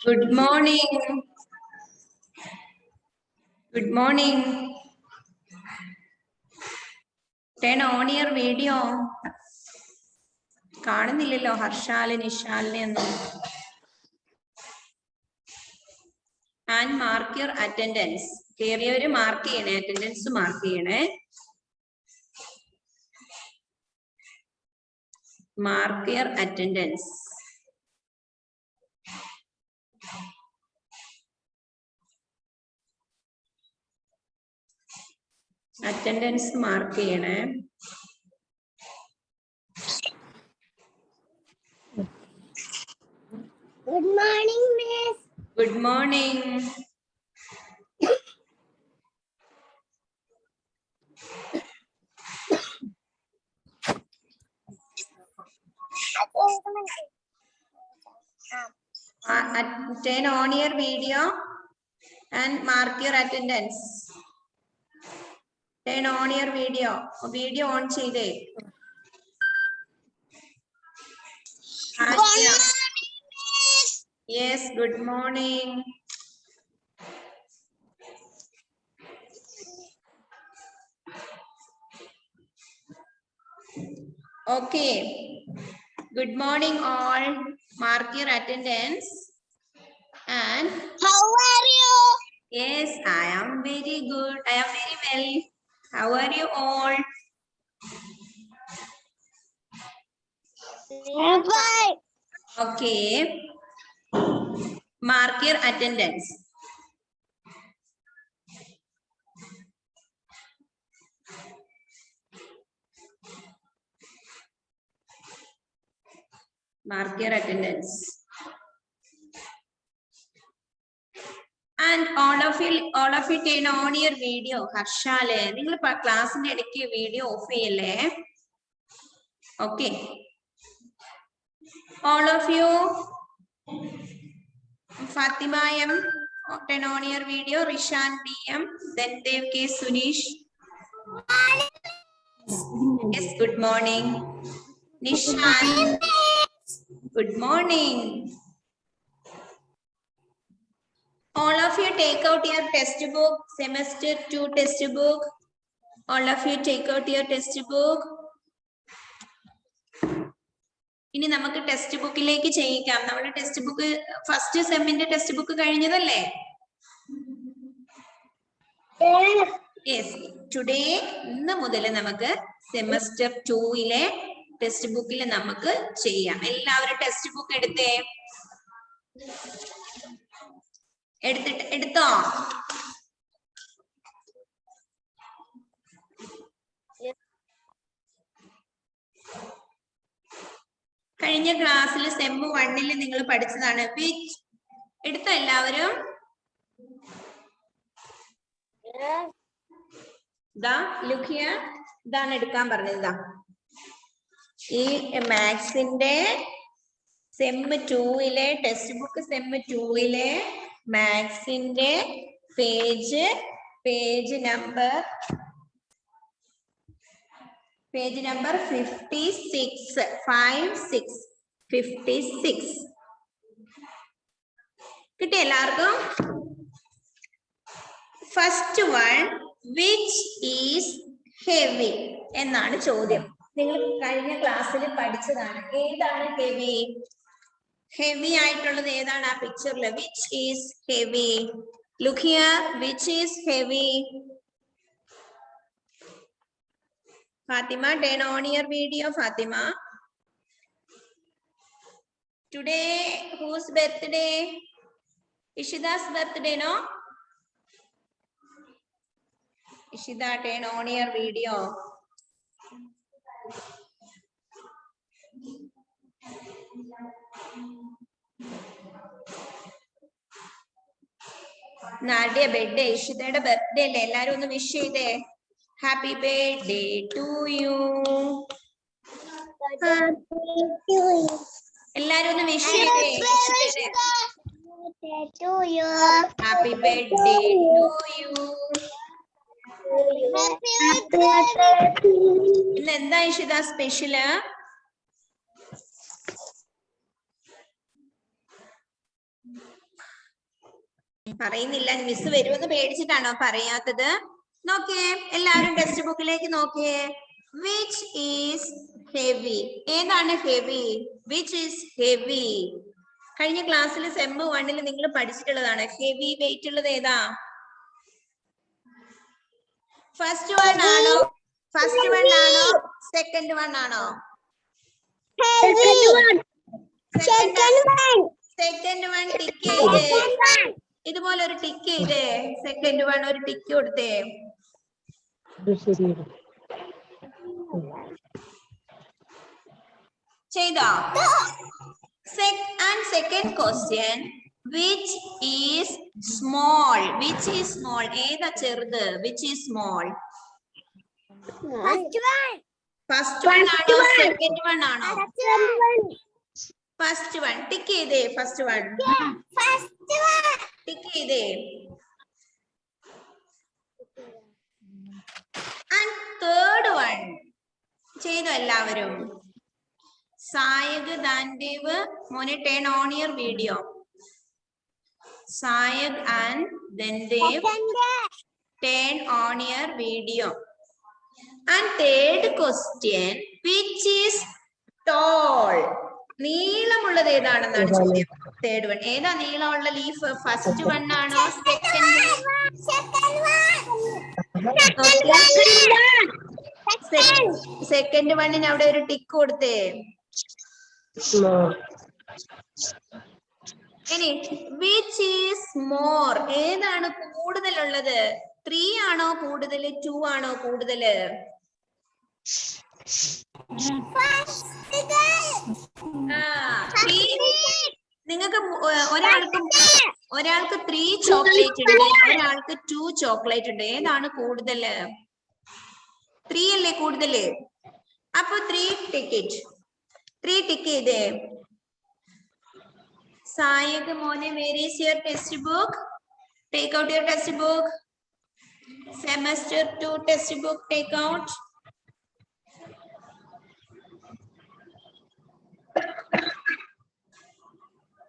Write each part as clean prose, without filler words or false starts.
Good morning. Good morning. Turn on your video. കാണുന്നില്ലല്ലോ ഹർഷാല് നിഷാലിനെ ഒന്നും. And mark your attendance. കേറിയവര് mark ചെയ്യണേ, attendance mark ചെയ്യണേ. Mark your attendance. Attendance mark ചെയ്യണേ. Good morning, Miss. Good morning. Turn on your video and mark your attendance. Turn on your video. Video on ചെയ്തേ. Good morning, Miss. Yes, good morning. Okay. Good morning all. Mark your attendance. And How are you? yes, I am very good. I am very well. How are you all? I'm fine. Okay. Mark your attendance. Mark your attendance. And all of you turn on your video. Harshale, നിങ്ങൾ ക്ലാസ്സിന്റെ ഇടയ്ക്ക് video of ചെയ്യല്ലേ? Okay. All of you. Fatima M, turn on your video. Rishan DM, then Dev K Sunish. Yes, good morning. Nishan, good morning. All of you take out your textbook, semester 2 textbook. All of you take out your textbook. ഇനി നമുക്ക് text ബുക്കിലേക്ക് ചെയ്യിക്കാം. നമ്മുടെ text book first സെമ്മിന്റെ text book കഴിഞ്ഞതല്ലേ? Yes. Today ഇന്ന് മുതൽ നമുക്ക് സെമസ്റ്റർ 2 ടെക്സ്റ്റ് ബുക്കിൽ നമുക്ക് ചെയ്യാം. എല്ലാവരും ടെക്സ്റ്റ് ബുക്ക് എടുത്തോ? കഴിഞ്ഞ ക്ലാസ്സിൽ സെം 1 നിങ്ങൾ പഠിച്ചതാണ്. വിച്ച് എടുത്തോ എല്ലാവരും? ലുക്കിയ ഇതാണ് എടുക്കാൻ പറഞ്ഞത്. ഈ മാത്സിന്റെ സെം 2 ടെക്സ്റ്റ് ബുക്ക് സെം 2 മാത്സിന്റെ പേജ് നമ്പർ 56 കിട്ടിയ എല്ലാവർക്കും? First one, which is heavy എന്നാണ് ചോദ്യം. നിങ്ങൾ കഴിഞ്ഞ ക്ലാസ്സിൽ പഠിച്ചതാണ്. ഏതാണ് ഹെവി? ഹെവി ആയിട്ടുള്ളത് ഏതാണ് ആ പിക്ചറിൽ? Which is heavy? Look here. Which is heavy? Fatima, turn on your video, Fatima. Today, whose birthday? Ishida's birthday, no? Ishida, turn on your video. Nadia birthday, Ishidയുടെ birthday അല്ലേ? എല്ലാരും ഒന്ന് wish ചെയ്തേ. Happy birthday to you. എല്ലാരും ഒന്ന് wish ചെയ്തേ. To you. Happy birthday to you. Happy birthday. ഇന്ന് എന്താ Ishita special? പറയുന്നില്ല, മിസ് വരുമെന്ന് പേടിച്ചിട്ടാണോ പറയാത്തത്? നോക്കിയേ, എല്ലാവരും ടെക്സ്റ്റ് ബുക്കിലേക്ക് നോക്കിയേ. Which is heavy? ഏതാണ് ഹെവി? Which is heavy? കഴിഞ്ഞ ക്ലാസ്സിൽ സെം 1 നിങ്ങൾ പഠിച്ചിട്ടുള്ളതാണ്. ഹെവി വെയിറ്റ് ഉള്ളത് ഏതാ? ഫസ്റ്റ് വൺ ആണോ? ഫസ്റ്റ് വൺ ആണോ? സെക്കൻഡ് വൺ ആണോ? സെക്കൻഡ് വൺ ടിക്ക് ചെയ്തേ. ഇതുപോലെ ഒരു ടിക്ക് ചെയ്തേ. സെക്കൻഡ് വൺ ഒരു ടിക്ക് കൊടുത്തേ. ചെയ്തോ? And second question, which is small? Which is small? ഏതാ ചെറുത്? Which is small? First one ആണോ? Second one ആണോ? First one. ടിക്ക് ചെയ്തേ. First one. ടിക്ക് ചെയ്തേ. And third one. ചെയ്തോ എല്ലാവരും? സായക്, ദാൻദേവ്, മോനെ turn on your video. സായക് and Dandev, turn on your video. And third question, which is tall? നീളമുള്ളത് ഏതാണെന്നാണ് ചോദ്യം. Third one. ഏതാ നീളമുള്ള ലീഫ്? ഫസ്റ്റ് വൺ ആണോ? സെക്കൻഡ് വണ്ണിന് അവിടെ ഒരു ടിക്ക് കൊടുത്തേ. ഇനി വിച്ച് ഈസ് മോർ? ഏതാണ് കൂടുതലുള്ളത്? 3 ആണോ കൂടുതല്? 2 ആണോ കൂടുതല്? നിങ്ങൾക്ക് ഒരാൾക്ക് 3 ചോക്ലേറ്റ് ഉണ്ട്, ഒരാൾക്ക് 2 ചോക്ലേറ്റ് ഉണ്ട്. ഏതാണ് കൂടുതല്? 3 അല്ലേ കൂടുതല്? അപ്പൊ 3 ടിക്കറ്റ്. 3 ടിക്ക് ചെയ്തേ. സായക് മോനെ, where is your textbook? Take out your textbook. Semester 2 textbook take out.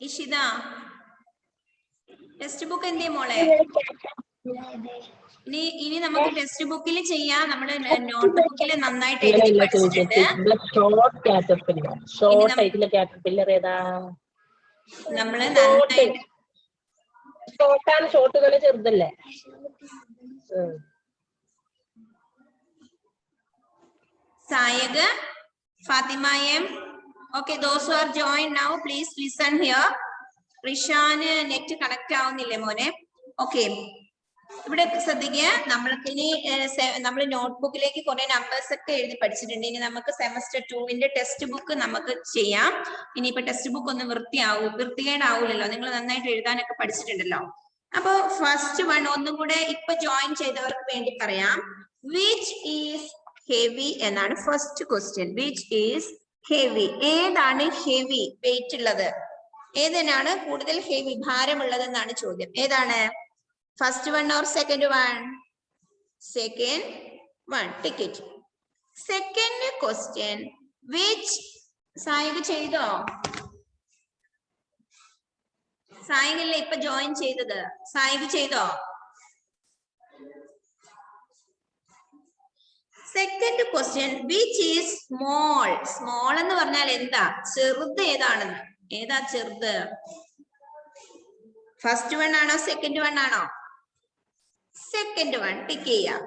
Ishita, text book എന്തേ മോളെ? ഇനി നമുക്ക് ടെക്സ്റ്റ് ബുക്കിൽ ചെയ്യാം. നമ്മുടെ നോട്ട് ബുക്കിൽ നന്നായിട്ട് എഴുതി പഠിച്ചിട്ടുണ്ട്. നമ്മള് നന്നായിട്ട് ഷോട്ടുകള് ചെറുതല്ലേ? Sayak, Fathima M. Okay, those who are joined now, please listen here. Rishan net connect ആവുന്നില്ലേ മോനെ? ഓക്കെ, ഇവിടെ ശ്രദ്ധിക്കുക. നമ്മൾക്കിനി നമ്മൾ നോട്ട്ബുക്കിലേക്ക് കുറെ നമ്പേഴ്സ് ഒക്കെ എഴുതി പഠിച്ചിട്ടുണ്ട്. ഇനി നമുക്ക് സെമസ്റ്റർ 2 ടെക്സ്റ്റ് ബുക്ക് നമുക്ക് ചെയ്യാം. ഇനിയിപ്പോ ടെക്സ്റ്റ് ബുക്ക് ഒന്ന് വൃത്തികേടാവൂലല്ലോ. നിങ്ങൾ നന്നായിട്ട് എഴുതാനൊക്കെ പഠിച്ചിട്ടുണ്ടല്ലോ. അപ്പൊ ഫസ്റ്റ് വൺ ഒന്നും കൂടെ ഇപ്പൊ ജോയിൻ ചെയ്തവർക്ക് വേണ്ടി പറയാം. വിച്ച് ഈസ് ഹെവി എന്നാണ് first question. Which is heavy? ഏതാണ് ഹെവി വെയിറ്റ് ഉള്ളത്? ഏതിനാണ് കൂടുതൽ ഹെവി ഭാരമുള്ളത് എന്നാണ് ചോദ്യം. ഏതാണ്? First one or second one? Second one. Tick it. Second question, which? Saik ചെയ്തോ? സായികല്ലേ ഇപ്പൊ ജോയിൻ ചെയ്തത്? സായിക് ചെയ്തോ? Second question, which is small? Small എന്ന് പറഞ്ഞാൽ എന്താ? ചെറുത് ഏതാണെന്ന്. ഏതാ ചെറുത്? ഫസ്റ്റ് വൺ ആണോ സെക്കൻഡ് വൺ ആണോ? Second one. ടിക്ക് ചെയ്യാം.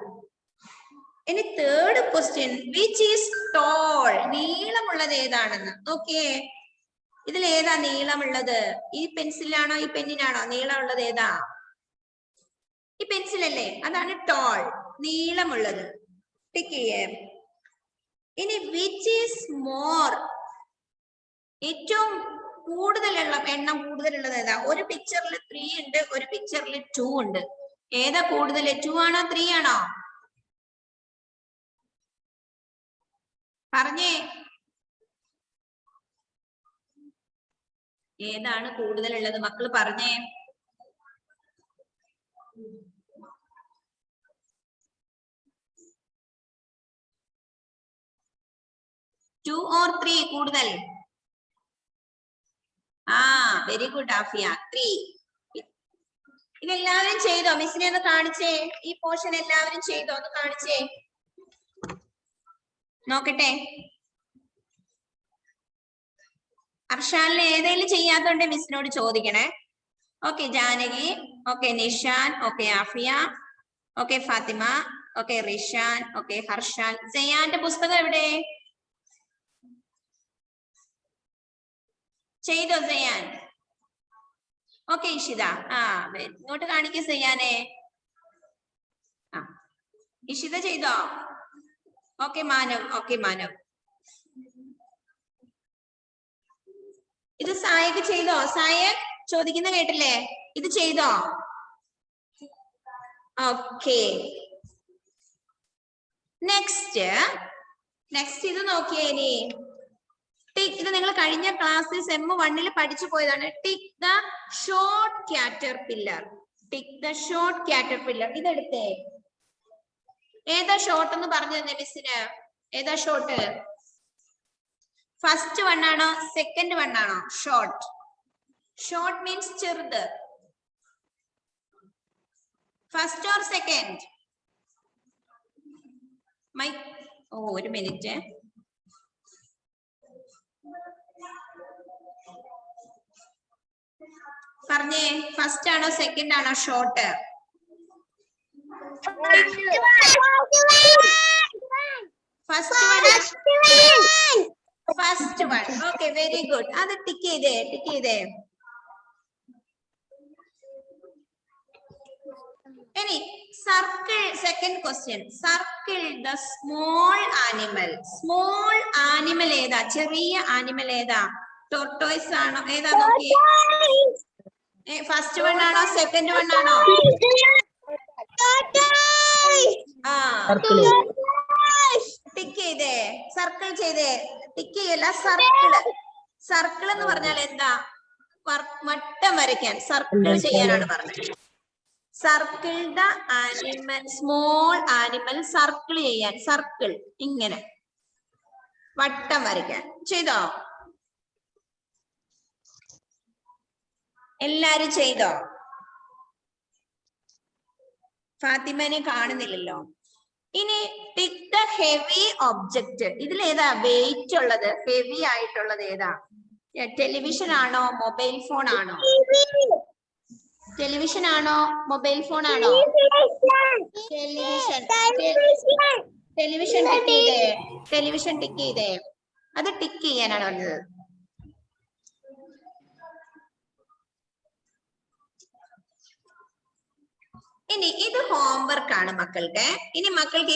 ഇനി third question, which is tall? നീളമുള്ളത് ഏതാണെന്ന്. നോക്കിയേ, ഇതിൽ ഏതാ നീളമുള്ളത്? ഈ പെൻസിലാണോ ഈ പെന്നിനാണോ നീളമുള്ളത്? ഏതാ? ഈ പെൻസിലല്ലേ? അതാണ് ടോൾ, നീളമുള്ളത്. ടിക്ക് ചെയ്യേ. ഇനി വിച്ച് ഈസ് മോർ? ഏറ്റവും കൂടുതലുള്ള എണ്ണം കൂടുതലുള്ളത് ഏതാ? ഒരു പിക്ചറിൽ 3 ഉണ്ട്, ഒരു പിക്ചറിൽ 2 ഉണ്ട്. ഏതാ കൂടുതൽ? 2 ആണോ 3 ആണോ? പറഞ്ഞേ, ഏതാണ് കൂടുതലുള്ളത്? മക്കള് പറഞ്ഞേ. ടു ഓർ 3 കൂടുതൽ? Very good Afiya. 3. ഇതെല്ലാവരും ചെയ്തോ? മിസ്സിനെ ഒന്ന് കാണിച്ചേ. ഈ പോർഷൻ എല്ലാവരും ചെയ്തോ? ഒന്ന് കാണിച്ചേ നോക്കട്ടെ. അർഷാലിന് ഏതെങ്കിലും ചെയ്യാത്തോണ്ട് മിസ്സിനോട് ചോദിക്കണേ. Okay Janaki, okay Nishan, okay Afiya, okay Fathima, okay Rishan, okay Harshan. ജയാന്റെ പുസ്തകം എവിടെ? ചെയ്തോ ജയാൻ? ഓക്കെ ഇഷിത. ഇങ്ങോട്ട് കാണിക്ക ചെയ്യാനേ. ഇഷിത ചെയ്തോ? Okay Manav, okay Manav. ഇത് സായക്ക് ചെയ്തോ? സായക് ചോദിക്കുന്ന കേട്ടില്ലേ? ഇത് ചെയ്തോ? ഓക്കെ നെക്സ്റ്റ് ഇത് നോക്കിയേ. ഇനി ടിക്, ഇത് നിങ്ങൾ കഴിഞ്ഞ ക്ലാസ്സിൽ സെം 1 പഠിച്ചു പോയതാണ്. Tick the short caterpillar. Tick the short caterpillar. ഇതെടുത്തേ. ഏതാ ഷോർട്ട് എന്ന് പറഞ്ഞു തന്നെ മിസ്സിന്? ഏതാ ഷോർട്ട്? ഫസ്റ്റ് വൺ ആണോ സെക്കൻഡ് വൺ ആണോ? ഷോർട്ട്. ഷോർട്ട് മീൻസ് ചെറുത്. First or second? ഒരു മിനിറ്റ്. പറഞ്ഞേ, ഫസ്റ്റ് ആണോ സെക്കൻഡ് ആണോ short? First one. Okay very good. അത് ടിക്ക് ചെയ്തേ. ഇനി circle. Second question. Circle the small animal. Small animal ഏതാ? ചെറിയ ആനിമൽ ഏതാ? ടോർട്ടോയ്സ് ആണോ? ഏതാ നോക്കി. ഫസ്റ്റ് വൺ ആണോ സെക്കൻഡ് വൺ ആണോ? ടിക്ക് ചെയ്തേ. സർക്കിൾ ചെയ്തേ. ടിക്ക് ചെയ്യല്ല, സർക്കിള്. സർക്കിൾ എന്ന് പറഞ്ഞാൽ എന്താ? വട്ടം വരയ്ക്കാൻ, സർക്കിൾ ചെയ്യാനാണ് പറഞ്ഞത്. Circle the animal. Small animal circle ചെയ്യാൻ. സർക്കിൾ ഇങ്ങനെ വട്ടം വരയ്ക്കാൻ. ചെയ്തോ? എല്ലാരും ചെയ്തോ? ഫാത്തിമനെ കാണുന്നില്ലല്ലോ. ഇനി ടിക് ദ ഹെവി ഒബ്ജക്റ്റ്. ഇതിലേതാ വെയിറ്റ് ഉള്ളത്, ഹെവി ആയിട്ടുള്ളത് ഏതാ? ടെലിവിഷൻ ആണോ മൊബൈൽ ഫോൺ ആണോ? ടെലിവിഷൻ ആണോ മൊബൈൽ ഫോൺ ആണോ? ടെലിവിഷൻ ടിക്ക് ചെയ്തേ. അത് ടിക്ക് ചെയ്യാനാണ് പറഞ്ഞത്. ഇനി ഇത് ഹോംവർക്ക് ആണ് മക്കൾക്ക്.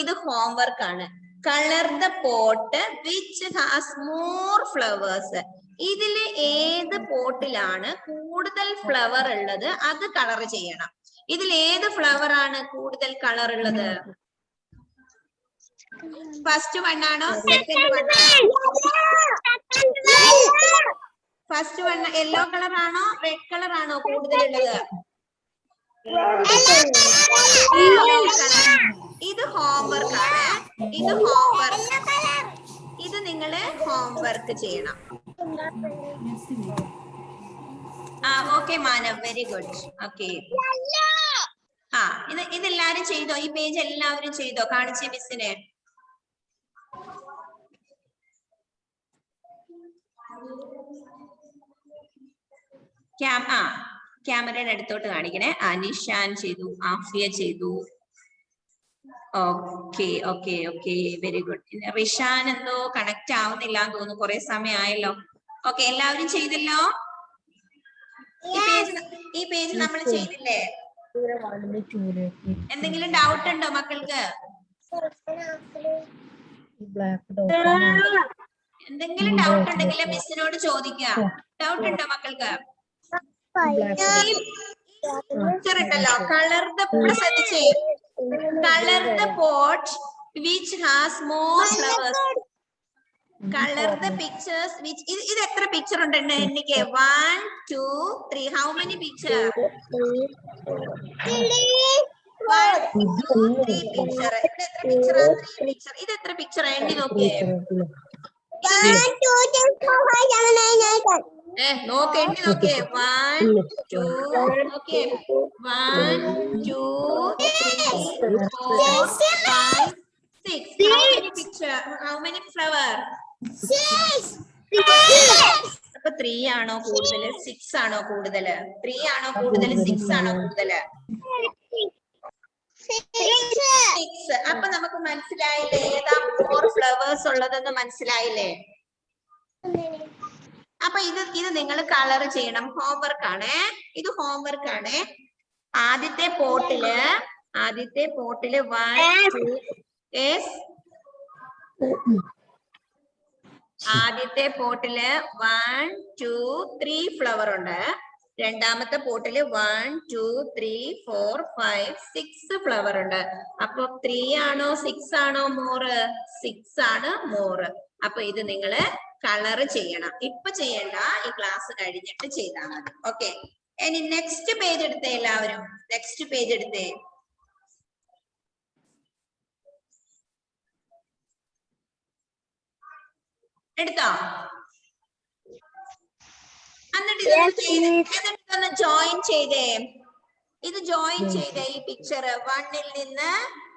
ഇത് ഹോംവർക്ക് ആണ്. Colour the pot which has more flowers. ഇതില് ഏത് പോട്ടിലാണ് കൂടുതൽ ഫ്ലവർ ഉള്ളത് അത് കളർ ചെയ്യണം. ഇതിൽ ഏത് ഫ്ലവർ ആണ് കൂടുതൽ കളർ ഉള്ളത്? ഫസ്റ്റ് വൺ ആണോ സെക്കൻഡ് വൺ ആണോ? ഫസ്റ്റ് വൺ യെല്ലോ കളർ ആണോ റെഡ് കളർ ആണോ കൂടുതലുള്ളത്? ഇത് ഹോംവർക്ക് ആണ്. ഇത് നിങ്ങള് ഹോംവർക്ക് ചെയ്യണം. Okay Manav, very good. Okay ഇതെല്ലാരും ചെയ്തോ? ഈ പേജ് എല്ലാവരും ചെയ്തോ? കാണിച്ചേ മിസ്സിനെ. ക്യാമറയുടെ അടുത്തോട്ട് കാണിക്കണേ. നിഷാൻ ചെയ്തു, ആഫിയ ചെയ്തു. Okay very good. റിഷാൻ എന്തോ കണക്ട് ആവുന്നില്ല എന്ന് തോന്നുന്നു, കുറെ സമയമായല്ലോ. ഓക്കെ എല്ലാവരും ചെയ്തല്ലോ. ഈ പേജ് നമ്മൾ ചെയ്തില്ലേ? എന്തെങ്കിലും ഡൗട്ട് ഉണ്ടോ മക്കൾക്ക്? എന്തെങ്കിലും ഡൗട്ട് ഉണ്ടെങ്കിൽ മിസ്സിനോട് ചോദിക്കുക. ഡൗട്ട് ഉണ്ടോ മക്കൾക്ക്? ഉണ്ടല്ലോ കളർ ദ ശ്രദ്ധിച്ചേ. Colour the pot which has more flowers. Colour the pictures which. ഇത് എത്ര പിക്ചർ ഉണ്ട് എനിക്ക്? 1 2 3. How many picture? 1 2 3 പിക്ചർ. ഇവിടെ എത്ര പിക്ചറാ? 3 പിക്ചർ. ഇത് എത്ര പിക്ചർ? എണ്ണി നോക്കിയേ. നോക്ക് എണ്ണി നോക്കിയേ 1 2 നോക്കിയേ 1 2 3 4 5 6 how many flower അപ്പൊ 3 ആണോ കൂടുതല് 6 ആണോ കൂടുതല് 3 ആണോ കൂടുതല് 6 ആണോ കൂടുതല് 6. അപ്പൊ നമുക്ക് മനസ്സിലായില്ലേ ഏതാ മോർ ഫ്ലവേഴ്സ് ഉള്ളതെന്ന് മനസ്സിലായില്ലേ? അപ്പൊ ഇത് നിങ്ങൾ കളർ ചെയ്യണം. ഹോംവർക്ക് ആണ്. ഇത് ഹോംവർക്ക് ആണ്. ആദ്യത്തെ പോട്ടില് 1 2 ആദ്യത്തെ പോട്ടില് 1 2 3 ഫ്ലവർ ഉണ്ട്. രണ്ടാമത്തെ പോട്ടില് 1 2 3 4 5 6 ഫ്ലവർ ഉണ്ട്. അപ്പൊ 3 ആണോ 6 ആണോ മോറ്? 6 ആണ് മോറ്. അപ്പൊ ഇത് നിങ്ങള് കളർ ചെയ്യണം. ഇപ്പൊ ചെയ്യണ്ട, ഈ ക്ലാസ് കഴിഞ്ഞിട്ട് ചെയ്താൽ മതി. ഓക്കെ, ഇനി നെക്സ്റ്റ് പേജ് എടുത്തേ എല്ലാവരും. നെക്സ്റ്റ് പേജ് എടുത്തേ. എടുത്തോ? എന്നിട്ടൊന്ന് ജോയിൻ ചെയ്തേ. ഇത് ജോയിൻ ചെയ്തേ ഈ പിക്ചർ. 1 നിന്ന്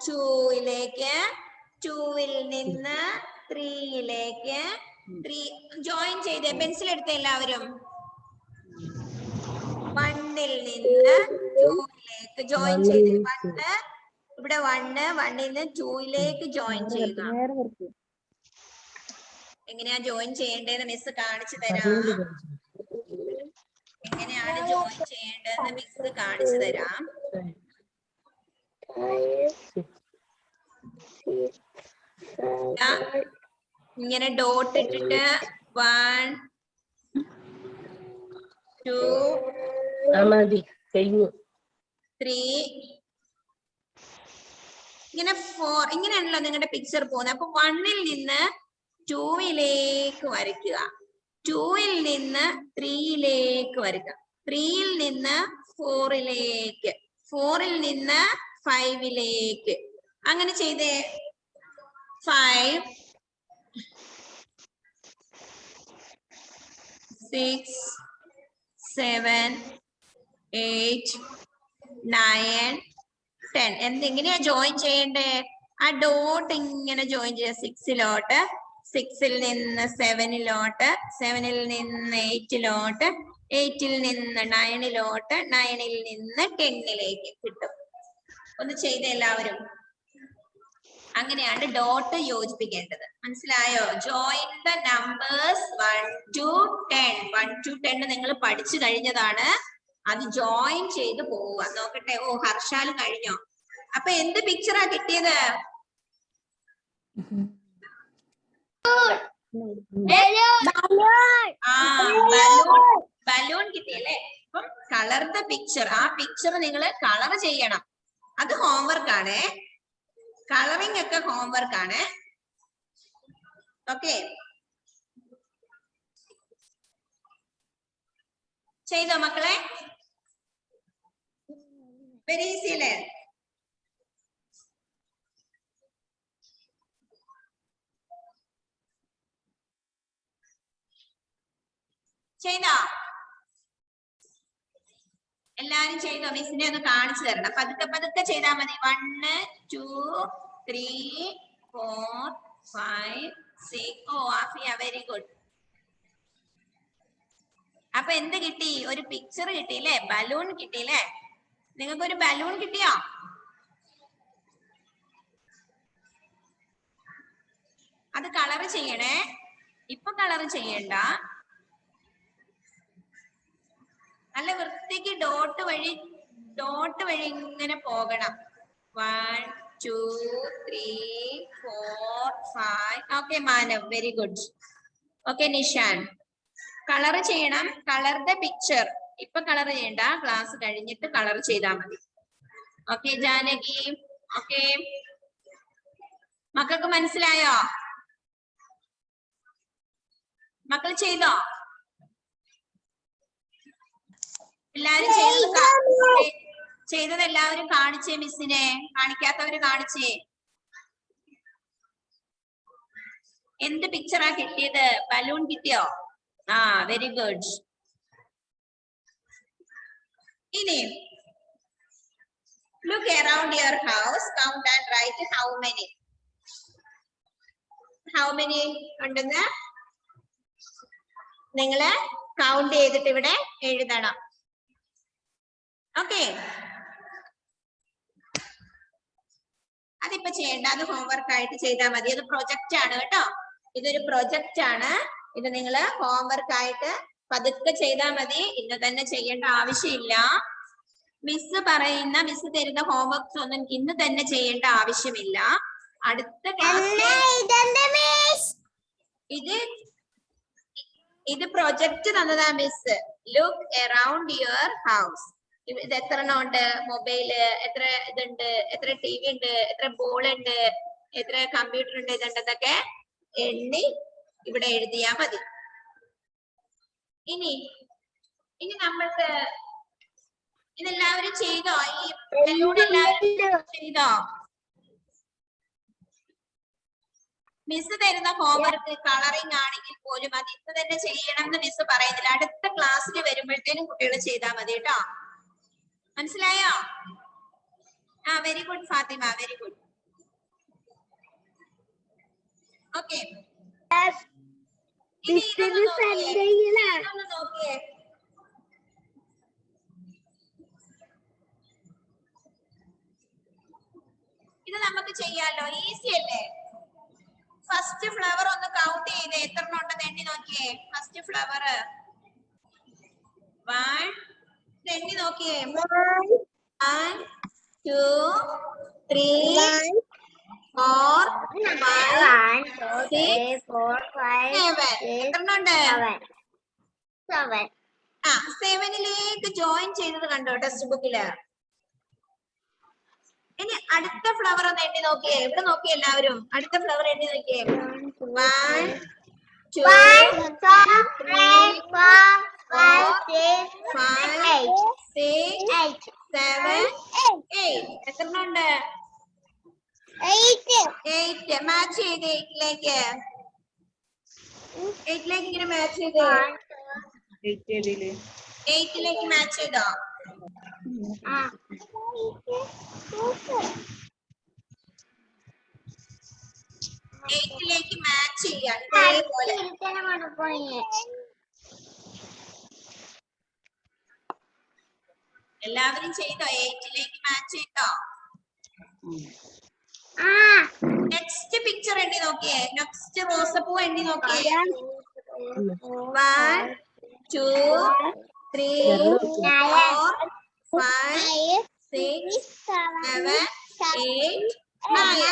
2 2 നിന്ന് 3 3 ജോയിൻ ചെയ്തേ. പെൻസിൽ എടുത്തേ എല്ലാവരും. 1 നിന്ന് 2 ജോയിൻ ചെയ്തേ. 1 ഇവിടെ 1 നിന്ന് 2 ജോയിൻ ചെയ്യുക. എങ്ങനെയാ ജോയിൻ ചെയ്യേണ്ടതെന്ന് മിസ് കാണിച്ചു തരാം. എങ്ങനെയാണ് ജോയിൻ ചെയ്യേണ്ടതെന്ന് മിസ് കാണിച്ചു തരാം. ഇങ്ങനെ ഡോട്ട് ഇട്ടിട്ട് 1 2 3 ഇങ്ങനെ 4 ഇങ്ങനെയാണല്ലോ നിങ്ങളുടെ പിക്ചർ പോകുന്നത്. അപ്പൊ 1 നിന്ന് 2 വരയ്ക്കുക. 2 നിന്ന് 3 വരയ്ക്കുക. 3 നിന്ന് 4 4 നിന്ന് 5 അങ്ങനെ ചെയ്തേ. 5 6 7 8 9 10. എന്തെങ്ങനെയാ ജോയിൻ ചെയ്യണ്ടേ? ആ ഡോട്ട് ഇങ്ങനെ ജോയിൻ ചെയ്യാം. 6 6 നിന്ന് 7 7 നിന്ന് 8 8 നിന്ന് 9 9 നിന്ന് 10 കിട്ടും. ഒന്ന് ചെയ്ത എല്ലാവരും. അങ്ങനെയാണ് ഡോട്ട് യോജിപ്പിക്കേണ്ടത്. മനസ്സിലായോ? Join the numbers 1 to 10. 1 to 10 നിങ്ങൾ പഠിച്ചു കഴിഞ്ഞതാണ്. അത് ജോയിൻ ചെയ്ത് പോവുക. നോക്കട്ടെ. ഓ, ഹർഷാല് കഴിഞ്ഞോ? അപ്പൊ എന്ത് പിക്ചറാ കിട്ടിയത്? ബലൂൺ കിട്ടിയല്ലേ? അപ്പം കളർ ദ പിക്ചർ. ആ പിക്ചർ നിങ്ങൾ കളർ ചെയ്യണം. അത് ഹോംവർക്ക് ആണ്. കളറിംഗ് ഒക്കെ ഹോംവർക്ക് ആണ്. ഓക്കെ, ചെയ്തോ മക്കളെ? വെരി ഈസി അല്ലേ? ചെയ്തോ? എല്ലാരും ചെയ്തോ? മിസ്സിനെ ഒന്ന് കാണിച്ചു തരണം. പതുക്കെ പതുക്കെ ചെയ്താൽ മതി. 1 2 3 4 5 6. ഓ ആഫിയ, വെരി ഗുഡ്. അപ്പൊ എന്ത് കിട്ടി? ഒരു പിക്ചർ കിട്ടിയില്ലേ? ബലൂൺ കിട്ടിയില്ലേ? നിങ്ങൾക്ക് ഒരു ബലൂൺ കിട്ടിയോ? അത് കളർ ചെയ്യണേ. ഇപ്പൊ കളർ ചെയ്യണ്ട. നല്ല വൃത്തിക്ക് ഡോട്ട് വഴി ഇങ്ങനെ പോകണം. 1 2 3 4 5. Okay Manav, very good. Okay Nishan, colour ചെയ്യണം. Colour the picture. ഇപ്പൊ കളർ ചെയ്യണ്ട, ക്ലാസ് കഴിഞ്ഞിട്ട് കളർ ചെയ്താൽ മതി. ഓക്കെ ജാനകി. ഓക്കെ, മക്കൾക്ക് മനസ്സിലായോ? മക്കൾ ചെയ്തോ? എല്ലാരും ചെയ്തത് എല്ലാവരും കാണിച്ചേ മിസ്സിനെ. കാണിക്കാത്തവര് കാണിച്ചേ. എന്ത് പിക്ചറാ കിട്ടിയത്? ബലൂൺ കിട്ടിയോ? ആ, വെരി ഗുഡ്. ഇനി look around your house, count and write how many. How many ഉണ്ടെന്ന് നിങ്ങൾ കൗണ്ട് ചെയ്തിട്ട് ഇവിടെ എഴുതണം. ഓക്കെ, അതിപ്പോ ചെയ്യേണ്ട, അത് ഹോംവർക്ക് ആയിട്ട് ചെയ്താൽ മതി. അത് പ്രൊജക്റ്റ് ആണ് കേട്ടോ, ഇതൊരു പ്രൊജക്റ്റ് ആണ്. ഇത് നിങ്ങൾ ഹോംവർക്ക് ആയിട്ട് പതുക്കെ ചെയ്താൽ മതി, ഇന്ന് തന്നെ ചെയ്യേണ്ട ആവശ്യമില്ല. മിസ് തരുന്ന ഹോംവർക്ക്സ് ഒന്നും ഇന്ന് തന്നെ ചെയ്യേണ്ട ആവശ്യമില്ല. അടുത്ത ക്ലാസ്സിൽ ഇത് പ്രൊജക്റ്റ് തന്നതാ miss. Look around your house. ഇത് എത്ര ഉണ്ട്, മൊബൈല് എത്ര ഇതുണ്ട്, എത്ര ടി വി ഉണ്ട്, എത്ര ബോൾ ഉണ്ട്, എത്ര കമ്പ്യൂട്ടർ ഉണ്ട്, ഇതുണ്ടെന്നൊക്കെ എണ്ണി ഇവിടെ എഴുതിയാ മതി. ഇനി നമ്മൾക്ക് ഇതെല്ലാവരും ചെയ്തോ? ഈ എല്ലാവരും ചെയ്തോ? മിസ് തരുന്ന ഹോംവർക്ക് കളറിംഗ് ആണെങ്കിൽ പോലും അത് ഇന്ന് തന്നെ ചെയ്യണം എന്ന് മിസ് പറയുന്നില്ല. അടുത്ത ക്ലാസ്സിൽ വരുമ്പോഴത്തേനും കുട്ടികൾ ചെയ്താൽ മതി കേട്ടോ. മനസ്സിലായോ? ആ, very good Fatima, very good. Okay, ഇതൊന്ന് നോക്കിയേ. ഇത് നമുക്ക് ചെയ്യാലോ, ഈസി അല്ലേ? ഫസ്റ്റ് ഫ്ലവർ ഒന്ന് കൗണ്ട് ചെയ്തേ, എത്ര ഉണ്ടെന്ന് എണ്ണി നോക്കിയേ. ഫസ്റ്റ് ഫ്ലവർ 1, എണ്ണി നോക്കിയേ. 1 2 3 4 5 6 7. എത്ര ഉണ്ട്? 7. ആ, 7ലേക്ക് ജോയിൻ ചെയ്തത് കണ്ടോ ടെക്സ്റ്റ് ബുക്കില്? ഇനി അടുത്ത ഫ്ലവർ ഒന്ന് എണ്ണി നോക്കിയേ. ഇവിടെ നോക്കിയേ എല്ലാവരും, അടുത്ത ഫ്ലവർ എണ്ണി നോക്കിയേ. 1 2 3 4 5 6 7 8. എത്ര ഉണ്ട്? 8. മാച്ച് ചെയ്ത് 8ലേക്ക് ഇങ്ങനെ മാച്ച് ചെയ്ത് 8ലേക്ക് മാച്ച് ചെയ്തോ? ലേക്ക് മാച്ച് ചെയ്യാം ഇതേപോലെ. എല്ലാവരും ചെയ്തോ? 8ലേക്ക് മാച്ച് ചെയ്തോ? നെക്സ്റ്റ് പിക്ചർ എണ്ണി നോക്കിയേ. നെക്സ്റ്റ് റോസപ്പൂ എണ്ണി നോക്കിയേ. 1 2 3 4 5 6 7 8 9.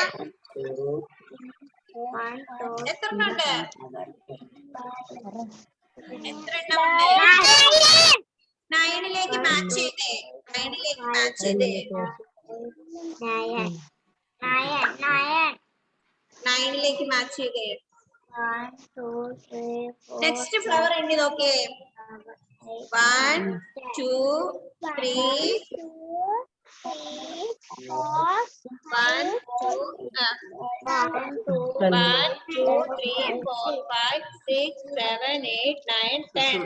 എത്ര ഉണ്ട്? എത്ര എണ്ണമുണ്ട്? 9ലേക്ക് മാച്ച് ചെയ്തേ. 9ലേക്ക് മാച്ച് ചെയ്തേ. 9ലേക്ക് മാച്ച് ചെയ്തേ. നെക്സ്റ്റ് ഫ്ലവർ എണ്ണി നോക്കിയേ. 1 2 3 1 2 3 4 5 6 7 8 9 10.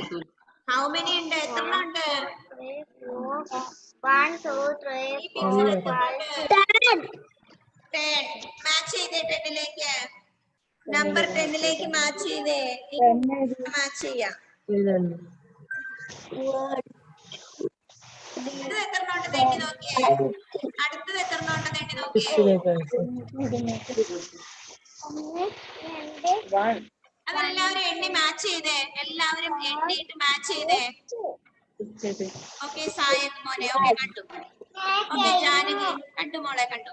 How many ഉണ്ട്? എത്ര ഉണ്ട്? 1 2 3 4 5 10. മാച്ച് ചെയ്തേ 10ലേക്ക്. നമ്പർ 10ലേക്ക് മാച്ച് ചെയ്തേ. മാച്ച് ചെയ്യാം. ഇത് എത്ര ഉണ്ട് തേണ്ടി നോക്കിയേ. അടുത്തത് എത്ര ഉണ്ട് തേണ്ടി നോക്കിയേ. അതെല്ലാവരും എണ്ണി മാച്ച് ചെയ്തേ. എല്ലാവരും എണ്ണിയിട്ട് മാച്ച് ചെയ്തേ. ഓക്കെ സായ മോനെ. ഓക്കെ കണ്ടു. ഓക്കെ ജാനകി കണ്ടു മോളെ. കണ്ടു.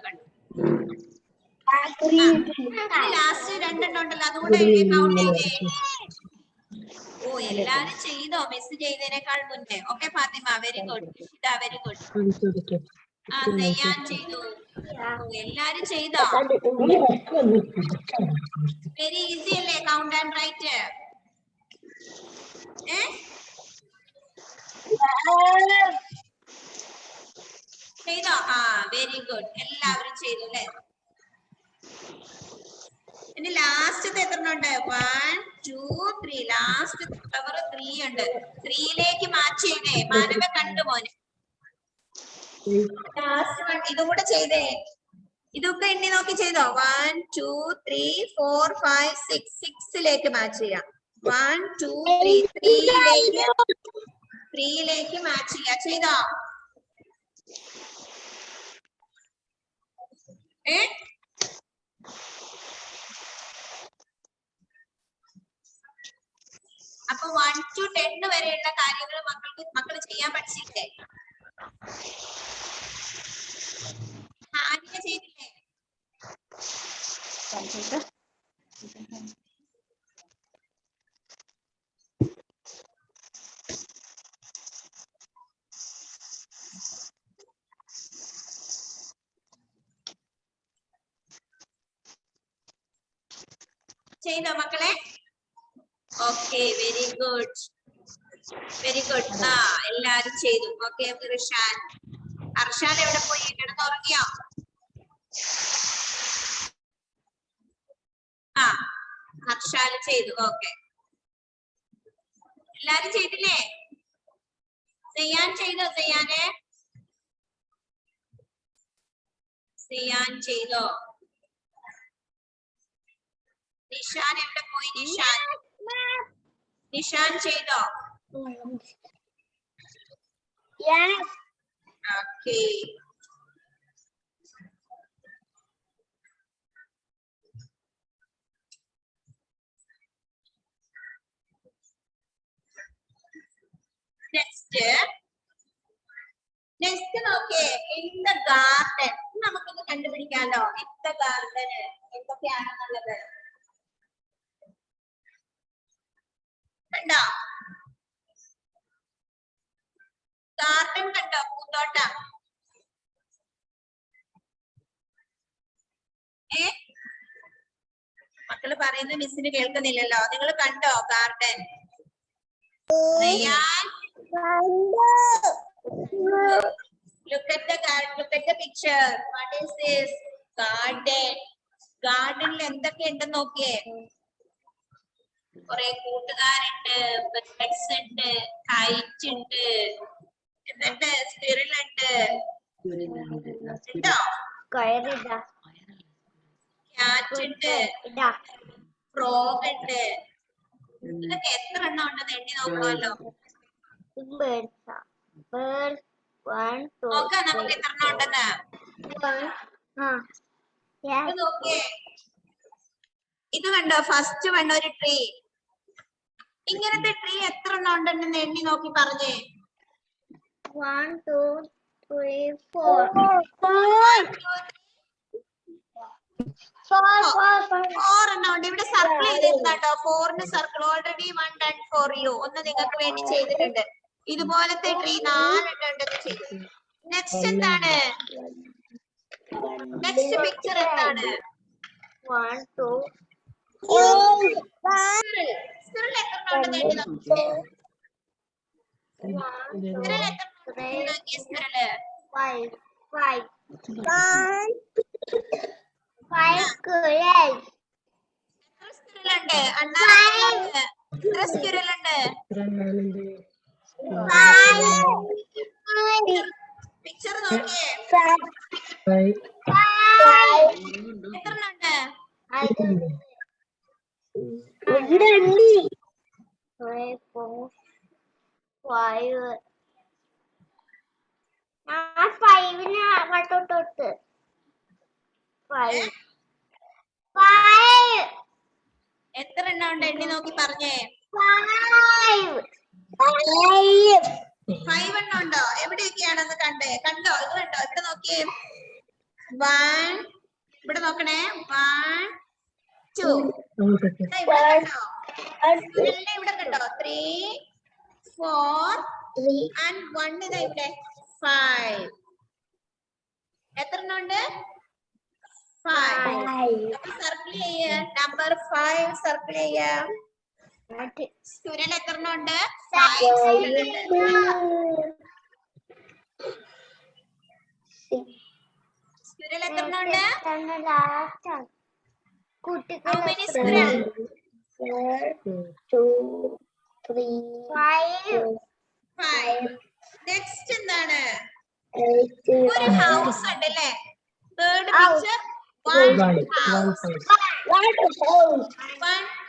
ലാസ്റ്റ് 2 ഉണ്ടല്ലോ, അതുകൂടെ കൗണ്ട് ചെയ്തേ. ഓ, എല്ലാരും ചെയ്തോ? മിസ് ചെയ്തതിനേക്കാൾ മുന്നേ. Okay Fatima, very good. ഇതാ വെരി ഗുഡ്. ആ, നെയ്യാൻ ചെയ്തു. എല്ലാരും ചെയ്തോ? വെരി ഈസി അല്ലേ കൗണ്ട് ആൻഡ് റൈറ്റ്? ചെയ്തോ? ആ, വെരി ഗുഡ്. എല്ലാവരും ചെയ്തു അല്ലേ? ഇനി ലാസ്റ്റത്തെ എത്ര ഉണ്ട്? 1 2 3. ലാസ്റ്റ് ഫ്ലവർ 3 ഉണ്ട്. 3ലേക്ക് മാച്ച് ചെയ്തേ. മാനവ കണ്ടു മോനെ. ലാസ്റ്റ് വൺ ഇതും കൂടെ ചെയ്തേ. ഇതൊക്കെ എണ്ണി നോക്കി ചെയ്തോ. 1 2 3 4 5 6 6ലേക്ക് മാച്ച് ചെയ്യാം. 1 2 3 3ലേക്ക് മാച്ച് ചെയ്യാം. ചെയ്തോ? അപ്പൊ 1 to 10 വരെയുള്ള കാര്യങ്ങൾ മക്കൾ ചെയ്യാൻ പഠിച്ചില്ലേ? ആദ്യം ചെയ്തില്ലേ? ചെയ്തോ മക്കളെ? Okay, very good, very good. ആ എല്ലാരും ചെയ്തു. ഓക്കെ, റിഷാൻ, അർഷാൻ എവിടെ പോയി? കിടന്ന് ഉറങ്ങിയോ? ആ, ഹർഷാൽ ചെയ്തു. ഓക്കെ, എല്ലാരും ചെയ്തില്ലേ? സിയാൻ ചെയ്തോ? സിയാൻ ചെയ്തോ? നിഷാൻ എവിടെ പോയി? നിഷാൻ ചെയ്തോ? ഓക്കെ, നെക്സ്റ്റ് നോക്കിയേ. ഇൻ ദ ഗാർഡൻ നമുക്കൊന്ന് കണ്ടുപിടിക്കാലോ. ഇൻ ദ ഗാർഡൻ എന്തൊക്കെയാണെന്നുള്ളത് കണ്ടോ? ഗാർഡൻ കണ്ടോ? പൂന്തോട്ടം. മക്കള് പറയുന്നത് മിസ്സിന് കേൾക്കുന്നില്ലല്ലോ. നിങ്ങൾ കണ്ടോ garden? Look at the garden. Look at the picture. What is this? Garden. ഗാർഡനിൽ എന്തൊക്കെ ഉണ്ടെന്ന് നോക്കിയേ. കുറെ കൂട്ടുകാരുണ്ട്, ബേർഡ്സ് ഉണ്ട്, കൈറ്റ് ഉണ്ട്, എന്നിട്ട് സ്ക്വിറൽ ഉണ്ട്, ക്യാറ്റ് ഉണ്ട്, ഫ്രോഗ് ഉണ്ട്. ഇതൊക്കെ എത്ര എണ്ണം ഉണ്ടെന്ന് എണ്ണി നോക്കണമല്ലോ. നോക്കാം നമുക്ക് എത്ര എണ്ണം ഉണ്ടെന്ന്. നോക്കിയേ, ഇത് കണ്ടോ? ഫസ്റ്റ് വൺ ഒരു ട്രീ. ഇങ്ങനത്തെ ട്രീ എത്ര എണ്ണം ഉണ്ടെന്ന് എണ്ണി നോക്കി പറഞ്ഞേ. 1 2 3 4 എണ്ണം ഉണ്ട്. ഇവിടെ സർക്കിൾ ചെയ്തിട്ടുണ്ടോ? 4ന് circle already 1 done for you. ഒന്ന് നിങ്ങൾക്ക് വേണ്ടി ചെയ്തിട്ടുണ്ട്. ഇതുപോലത്തെ ട്രീ 4 എണ്ണം ഉണ്ടെന്ന് ചെയ്തു. നെക്സ്റ്റ് എന്താണ്? നെക്സ്റ്റ് പിക്ചർ എന്താണ്? 1 2 സ്ക്വിറൽ എത്ര എണ്ണം ഉണ്ടെന്ന് എണ്ണി നോക്കിയേ. സ്ക്വിറൽ എത്ര സ്ക്വിറല്? 5 സ്ക്വിറലുണ്ട്. അണ്ണാ എത്ര സ്ക്വിറലുണ്ട്? പിക്ചർ നോക്കിയേ. എത്ര എണ്ണുണ്ട്? 5 എത്ര എണ്ണം ഉണ്ട് എണ്ണി നോക്കി പറഞ്ഞേ. 5 എണ്ണം ഉണ്ടോ? എവിടെയൊക്കെയാണെന്ന് കണ്ടോ? ഇത് കണ്ടോ? ഇവിടെ നോക്കിയേ. 1 ഇവിടെ നോക്കണേ. 1 2 ഇവിടെ കണ്ടോ? ഇവിടെ കണ്ടോ? 3 4 and 1 ഇതാ ഇവിടെ 5. എത്ര എണ്ണം ഉണ്ട്? 5. സർക്കിൾ ചെയ്യ. നമ്പർ 5 സർക്കിൾ ചെയ്യ. സ്ക്വിറൽ എത്ര എണ്ണം ഉണ്ട്? 5 സ്ക്വിറൽ ഉണ്ട്. സ്ക്വിറൽ എത്ര എണ്ണം ഉണ്ട്? How many squirrel? 2 3 5. Next എന്താണ്? ഒരു ഹൗസ് ഉണ്ട് അല്ലേ? Third House. Picture One one house. One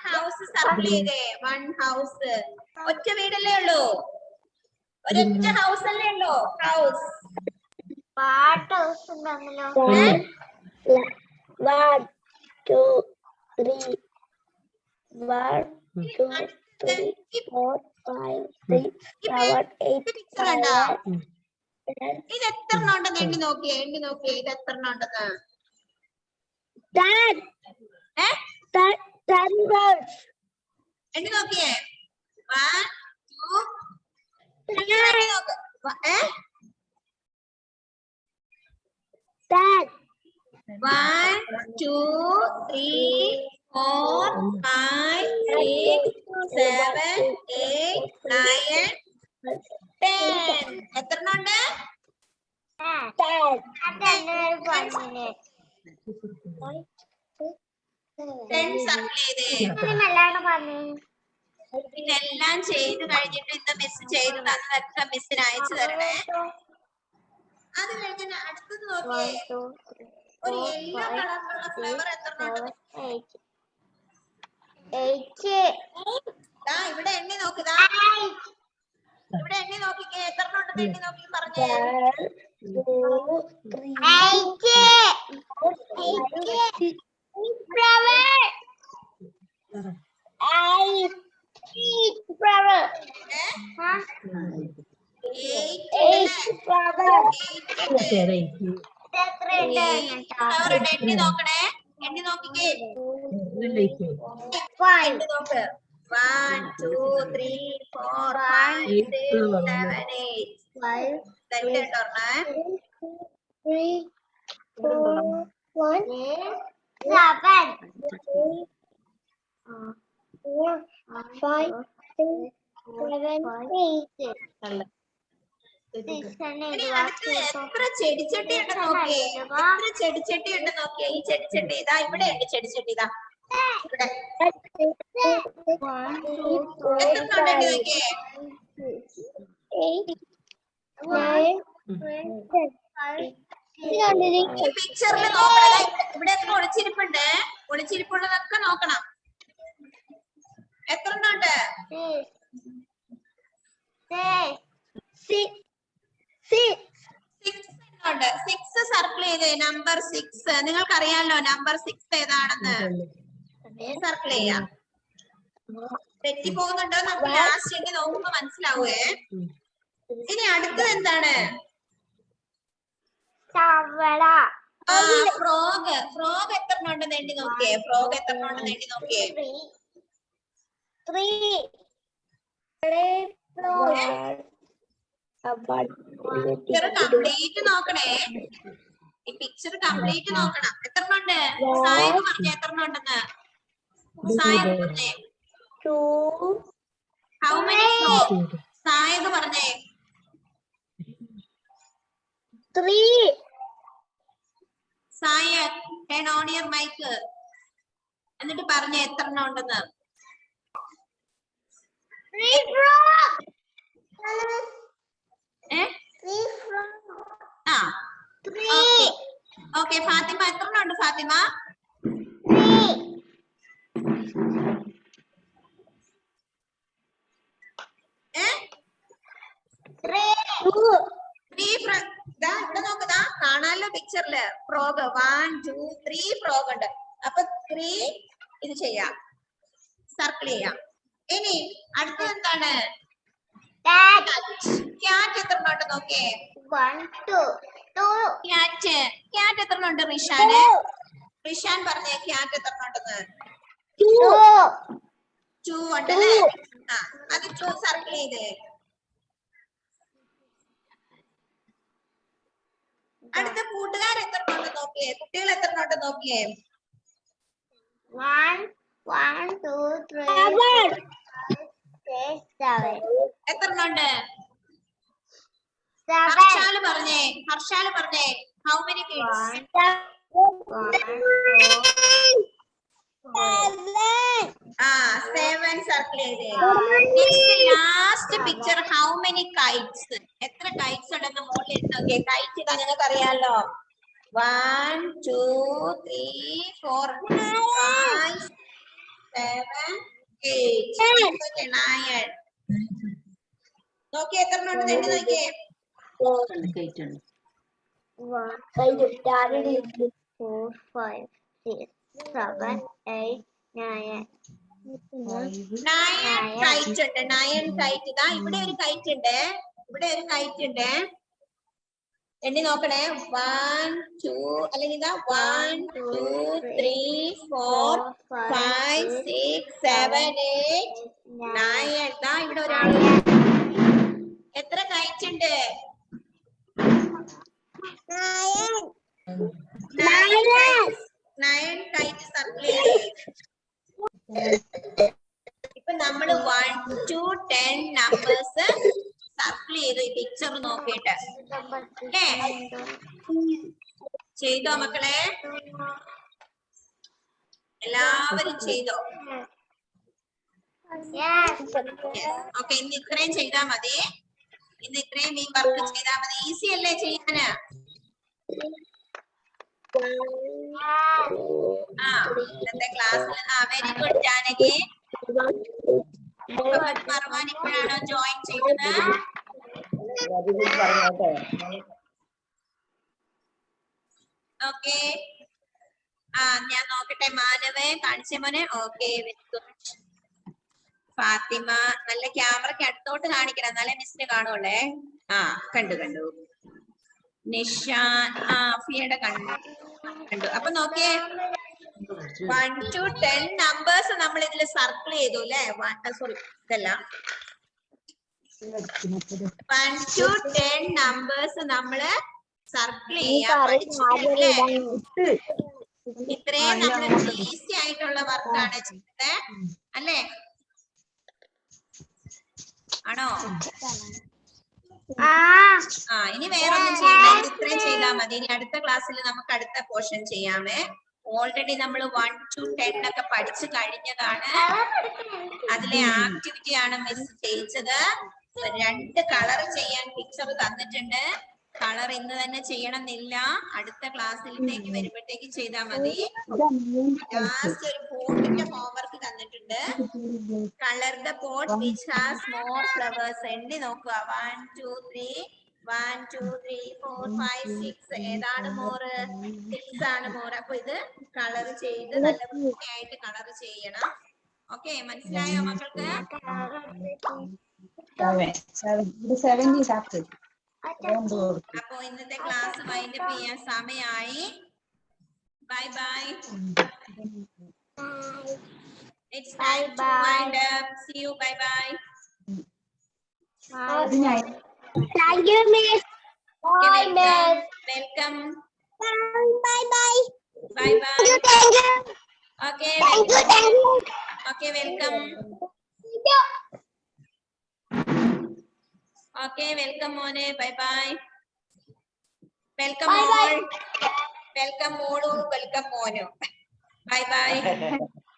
house circle ചെയ്തേ. One house. ഒറ്റ വീടല്ലേ ഉള്ളൂ? ഒരൊറ്റ ഹൗസ് അല്ലേ ഉള്ളൂ? ഹൗസ്. പാട്ട് house ഉണ്ടല്ലോ. 1, 2, 3. 1, 2, 3, 4, 5, 6, 7, 8, പിക്ചർ കണ്ടോ? 9, 10. ഇത് എത്ര ഉണ്ടെന്ന് എണ്ണി നോക്കിയേ. ഇത് എത്ര ഉണ്ടെന്ന്. 10 birds. എണ്ണി നോക്കിയേ. 1, 2, 3 എണ്ണി നോക്ക്. 10. 1, 2, 3, 4, 5, 6, 7, 8, 9, 10. എത്ര ഉണ്ട്? 10. അതെന്നെ ഒരു പണിനെ. 10 സർക്കിൾ ചെയ്തേ. നല്ലോണം പറഞ്ഞു. പിന്നെ എല്ലാം ചെയ്ത് കഴിഞ്ഞിട്ട് ഇന്ന് മിസ് ചെയ്ത് തന്നതൊക്കെ മിസ്സിന് അയച്ചു തരണേ. അത് കഴിഞ്ഞ് അടുത്തത് നോക്കിയേ. 1, 2, 3, ഒരു 4, യെല്ലോ 5, കളറിലുള്ള ഫ്ലവർ എത്ര 6, ഉണ്ട്? 7, 8. ദാ ഇവിടെ എണ്ണി നോക്കുതാ. ഇവിടെ എണ്ണി നോക്കിക്കേ. എത്ര ഉണ്ടെന്ന് എണ്ണി നോക്കി പറഞ്ഞേ. 1, 2, 3, 8. Flower. 8 flower. Huh? 8 flowers. Flower ഉണ്ട്. എണ്ണി നോക്കണേ. എണ്ണി നോക്കിക്കേ. 5. എണ്ണി നോക്ക്. 1, 2, 3, 4, 5, 6, 7, 8. 5, ഇവിടെ ഉണ്ടോ ഒരെണ്ണം? 3, 4, 1, 7. 4, 5, 6, 7, 8. 6 and ഇനി അടുത്ത് എത്ര ചെടിച്ചട്ടി ഉണ്ട് നോക്കിയേ. എത്ര ചെടിച്ചട്ടി ഉണ്ട് നോക്കിയേ. ഈ ചെടിച്ചട്ടി ഇതാ. ഇവിടെ ഉണ്ട് ചെടിച്ചട്ടി ഇതാ. ഇവിടെ 1, 2, 3, എത്ര ഉണ്ട് നോക്കിയേ. 8, 9, 10. ഈ പിക്ചറിൽ നോക്കണം. ഇവിടെ എത്ര ഒളിച്ചിരിപ്പുണ്ട്. ഒളിച്ചിരിപ്പുള്ളതൊക്കെ നോക്കണം. എത്ര ഉണ്ട്? 6 ഉണ്ട്. 6 സർക്കിൾ ചെയ്തേ. നമ്പർ 6. നിങ്ങൾക്കറിയാലോ നമ്പർ 6 ഏതാണെന്ന്. സർക്കിൾ ചെയ്യാം. തെറ്റിപ്പോകുന്നുണ്ടോ നമുക്ക് ലാസ്റ്റ് എണ്ണി നോക്കുമ്പോ മനസ്സിലാവേ. ഇനി അടുത്തത് എന്താണ്? തവള. ഫ്രോഗ്. ഫ്രോഗ് എത്ര ഉണ്ടെന്ന് എണ്ണി നോക്കിയേ. ഫ്രോഗ് എത്ര ഉണ്ടെന്ന് എണ്ണി നോക്കിയേ. 3. പിക്ചർ കംപ്ലീറ്റ് നോക്കണേ. ഈ പിക്ചർ കംപ്ലീറ്റ് നോക്കണം. എത്ര ഉണ്ട്? സായിബ് പറഞ്ഞേ എത്ര ഉണ്ടെന്ന്. സായിബ് പറഞ്ഞേ. 2. How many frog? സായിബ് പറഞ്ഞേ. 3. സായ ടേൺ ഓൺ യുവർ മൈക്ക്. എന്നിട്ട് പറഞ്ഞേ എത്ര ഉണ്ടെന്ന്. 3 frog. ആ 3. ഓക്കെ. ഫാത്തിമ എത്ര ഉണ്ട് ഫാത്തിമ? 3 ഇവിടെ നോക്കുതാ. കാണാലോ പിക്ചറില്. ഫ്രോഗ് 1, 2, 3 ഫ്രോഗ് ഉണ്ട്. അപ്പൊ 3 ഇത് ചെയ്യാം. സർക്കിൾ ചെയ്യാം. ഇനി അടുത്തത് എന്താണ്? ക്യാറ്റ് എത്ര ഉണ്ട് നോക്കിയേ. 1, 2. ക്യാറ്റ്. ക്യാറ്റ് എത്ര ഉണ്ട് റിഷാന്? റിഷാൻ പറഞ്ഞേ ക്യാറ്റ് എത്ര ഉണ്ടെന്ന്. 2 ഉണ്ടല്ലേ. ആ അത് 2 സർക്കിൾ ചെയ്തേ. അടുത്ത കൂട്ടുകാർ എത്ര ഉണ്ട് നോക്കിയേ. കുട്ടികൾ എത്ര ഉണ്ട് നോക്കിയേ. 1, 2, 3, 4, 5, 6, 7. എത്ര ഉണ്ട്? 7. ഹർഷാല് പറഞ്ഞേ. ഹർഷാല് പറഞ്ഞേ. How many kids? 1, 2, 7 സർക്കിൾ ചെയ്തേ. Next last picture how many Kites, എത്ര കൈറ്റ്സ് ഉണ്ടെന്ന് മോളിൽ എഴുതി നോക്കിയേ. കൈറ്റ് ഇതാ നിങ്ങൾക്ക് അറിയാലോ. 1 2 3 4 5 7 8 9. നോക്കിയേ എത്ര ഉണ്ട് എണ്ണി നോക്കിയേ. 1 4 5 6 7 8 9. 9 കൈറ്റ് ഉണ്ട്. 9 കൈറ്റ്. ഇതാ ഇവിടെ ഒരു കൈറ്റ് ഉണ്ട്, ഇവിടെ ഒരു കൈറ്റ് ഉണ്ട്. എണ്ണി നോക്കണേ. 1 2 അല്ലെങ്കിൽ ഇതാ 1 2 3 4 5 6 7 8 9. ഇതാ ഇവിടെ ഒരാൾ. എത്ര കൈറ്റ് ഉണ്ട്? 9 കൈറ്റ് സർക്കിൾ ചെയ്തേ. ഇപ്പൊ നമ്മള് 1 to 10 നമ്പേഴ്സ് സർക്കിൾ ചെയ്തു ഈ പിക്ചർ നോക്കിയിട്ട്. ചെയ്തോ മക്കളെ? എല്ലാവരും ചെയ്തോ? ഓക്കെ, ഇന്ന് ഇത്രയും ചെയ്താ മതി. ഇന്ന് ഇത്രയും ഈ വർക്ക് ചെയ്താൽ മതി. ഈസി അല്ലേ ചെയ്യാന്? ഇന്നത്തെ ക്ലാസ്സിൽ വെരി ഗുഡ് ജാനകി. മറവാൻ ഇപ്പോഴാണോ ജോയിൻ ചെയ്തത്? ഓക്കെ, ഞാൻ നോക്കട്ടെ. മാനവേ കാണിച്ച മോനെ. Okay, very good. ഫാത്തിമ, നല്ല ക്യാമറയ്ക്ക് അടുത്തോട്ട് കാണിക്കണം, എന്നാലേ മിസ്സിന് കാണുള്ളേ. കണ്ടു കണ്ടു. നിഷാൻ, ഫിയുടെ കണ്ടു. അപ്പൊ നോക്കിയേ, 1 to 10 നമ്പേഴ്സ് നമ്മൾ ഇതിൽ സർക്കിൾ ചെയ്തു അല്ലേ? സോറി, ഇതല്ല. 1 to 10 നമ്പേഴ്സ് നമ്മള് സർക്കിൾ ചെയ്യാൻ പഠിച്ചിട്ടില്ലേ? ഇത്രയും നമ്മൾ ഈസി ആയിട്ടുള്ള വർക്കാണ് ചെയ്തത് അല്ലേ? ആണോ? ഇനി വേറൊന്നും ചെയ്യണ്ട, ഇത്രയും ചെയ്താൽ മതി. ഇനി അടുത്ത ക്ലാസ്സിൽ നമുക്ക് അടുത്ത പോർഷൻ ചെയ്യാമേ. ഓൾറെഡി നമ്മൾ 1 to 10 ഒക്കെ പഠിച്ചു കഴിഞ്ഞതാണ്. അതിലെ ആക്ടിവിറ്റി ആണ് മിസ് ചെയ്യിച്ചത്. 2 കളർ ചെയ്യാൻ പിക്ചർ തന്നിട്ടുണ്ട്. കളർ ഇന്ന് തന്നെ ചെയ്യണമെന്നില്ല, അടുത്ത ക്ലാസ്സിലേക്ക് വരുമ്പോഴത്തേക്ക് ചെയ്താൽ മതി. ലാസ്റ്റ് ഒരു പോട്ടിന്റെ ഹോംവർക്ക് തന്നിട്ടുണ്ട്. Colour the pot which has more flowers. എണ്ണി നോക്കുക. 1 2 3 1 2 3 4 5 6. ഏതാണ് മോറ്? 6 ആണ് മോറ്. അപ്പൊ ഇത് കളർ ചെയ്ത് നല്ല വൃത്തിയായിട്ട് കളർ ചെയ്യണം. ഓക്കെ, മനസ്സിലായോ മക്കൾക്ക്? അപ്പൊ ഇന്നത്തെ ക്ലാസ് വൈൻഡപ്പ് ചെയ്യാൻ സമയമായി. Bye bye. It's time to wind up. See you. Bye bye. Thank you, Miss. Okay, welcome. Bye bye. Bye bye. Thank you. Okay. Thank you. Thank you. Okay, welcome. Okay, welcome Mone. Bye bye. Welcome Bye all. bye. Welcome Monu. Welcome Monu. Bye bye.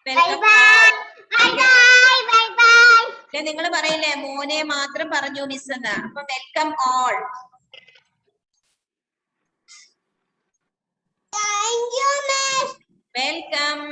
Bye Welcome. bye. Bye bye. Bye bye. നിങ്ങൾ പറയില്ലേ മോനെ മാത്രം പറഞ്ഞു miss എന്ന്. അപ്പൊ welcome all. Thank you, Miss. Welcome.